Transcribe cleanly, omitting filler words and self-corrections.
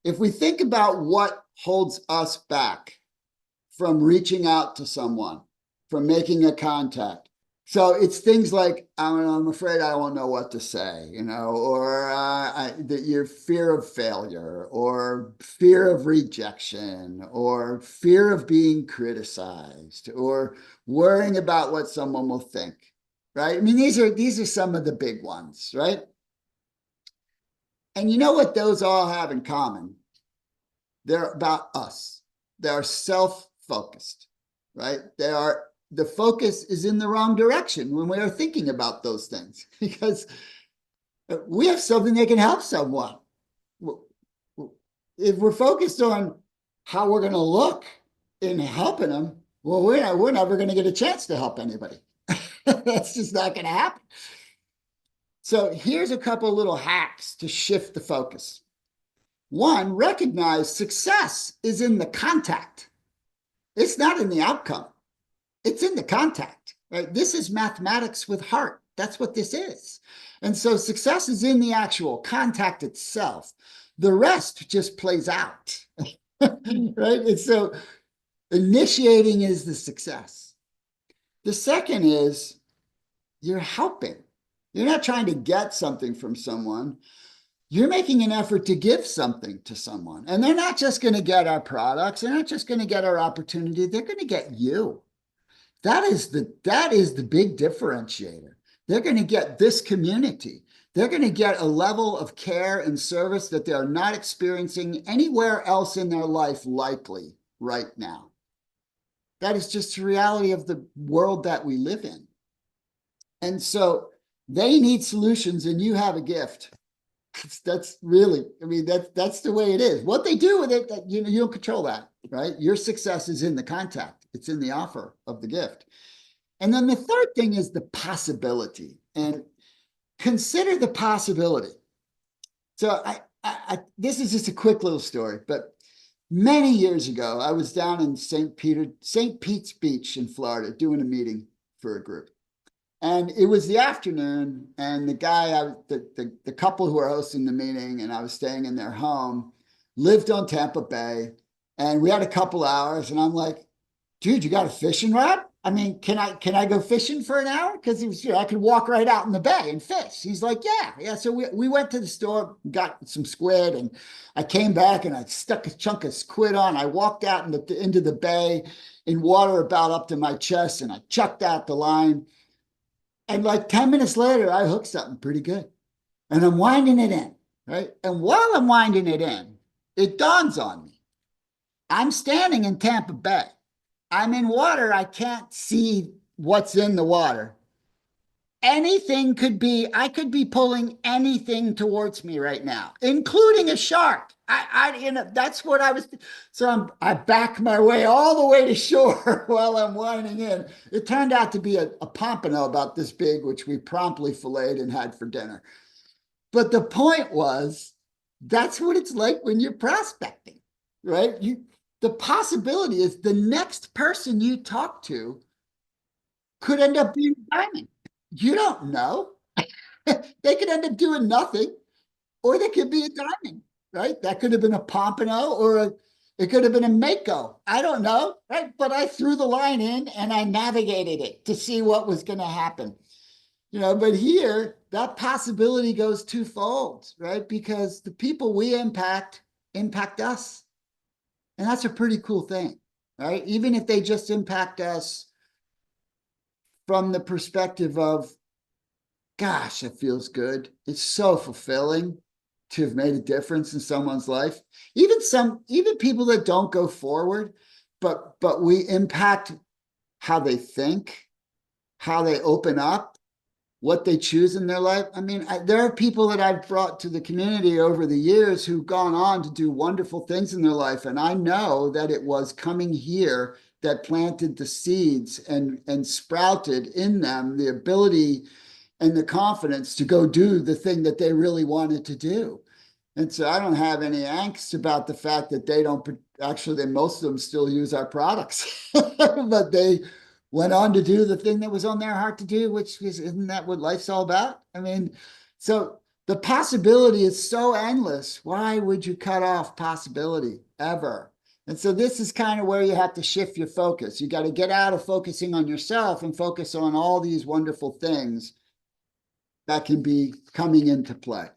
if we think about what holds us back from reaching out to someone, from making a contact. So it's things like, I'm afraid I won't know what to say, or your fear of failure, or fear of rejection, or fear of being criticized, or worrying about what someone will think, right? I mean, these are some of the big ones, right? And you know what those all have in common? They're about us. They are self-focused, right? The focus is in the wrong direction when we are thinking about those things because we have something that can help someone. If we're focused on how we're going to look in helping them, well, we're never going to get a chance to help anybody. That's just not going to happen. So here's a couple little hacks to shift the focus. One, recognize success is in the contact. It's not in the outcome. It's in the contact, right? This is mathematics with heart. That's what this is. And so success is in the actual contact itself. The rest just plays out, right? And so initiating is the success. The second is you're helping. You're not trying to get something from someone. You're making an effort to give something to someone. And they're not just going to get our products. They're not just going to get our opportunity. They're going to get you. That is the big differentiator. They're going to get this community. They're going to get a level of care and service that they're not experiencing anywhere else in their life likely right now. That is just the reality of the world that we live in. And so they need solutions and you have a gift. That's really, I mean, that's the way it is. What they do with it, you don't control that, right? Your success is in the contact. It's in the offer of the gift. And then the third thing is the possibility. And consider the possibility. So this is just a quick little story, but many years ago, I was down in St. Pete's Beach in Florida doing a meeting for a group. And it was the afternoon, and the couple who were hosting the meeting, and I was staying in their home, lived on Tampa Bay, and we had a couple hours, and I'm like, dude, you got a fishing rod? I mean, can I go fishing for an hour? Because he was, I could walk right out in the bay and fish. He's like, yeah. So we went to the store, got some squid, and I came back and I stuck a chunk of squid on. I walked out into the bay in water about up to my chest, and I chucked out the line. And like 10 minutes later, I hooked something pretty good. And I'm winding it in, right? And while I'm winding it in, it dawns on me. I'm standing in Tampa Bay. I'm in water. I can't see what's in the water. I could be pulling anything towards me right now, including a shark. That's what I was. So I back my way all the way to shore while I'm winding in. It turned out to be a pompano about this big, which we promptly filleted and had for dinner. But the point was, that's what it's like when you're prospecting, right? The possibility is the next person you talk to could end up being a diamond. You don't know. They could end up doing nothing, or they could be a diamond, right? That could have been a pompano, it could have been a mako. I don't know, right? But I threw the line in and I navigated it to see what was going to happen. But here, that possibility goes twofold, right? Because the people we impact us. And that's a pretty cool thing, right? Even if they just impact us from the perspective of, gosh, it feels good. It's so fulfilling to have made a difference in someone's life. Even people that don't go forward, but we impact how they think, how they open up, what they choose in their life. I mean, there are people that I've brought to the community over the years who've gone on to do wonderful things in their life. And I know that it was coming here that planted the seeds and sprouted in them the ability and the confidence to go do the thing that they really wanted to do. And so I don't have any angst about the fact that they don't actually, most of them still use our products, but they went on to do the thing that was on their heart to do, which is, isn't that what life's all about? I mean, so The possibility is so endless. Why would you cut off possibility ever? And so this is kind of where you have to shift your focus. You got to get out of focusing on yourself and focus on all these wonderful things that can be coming into play.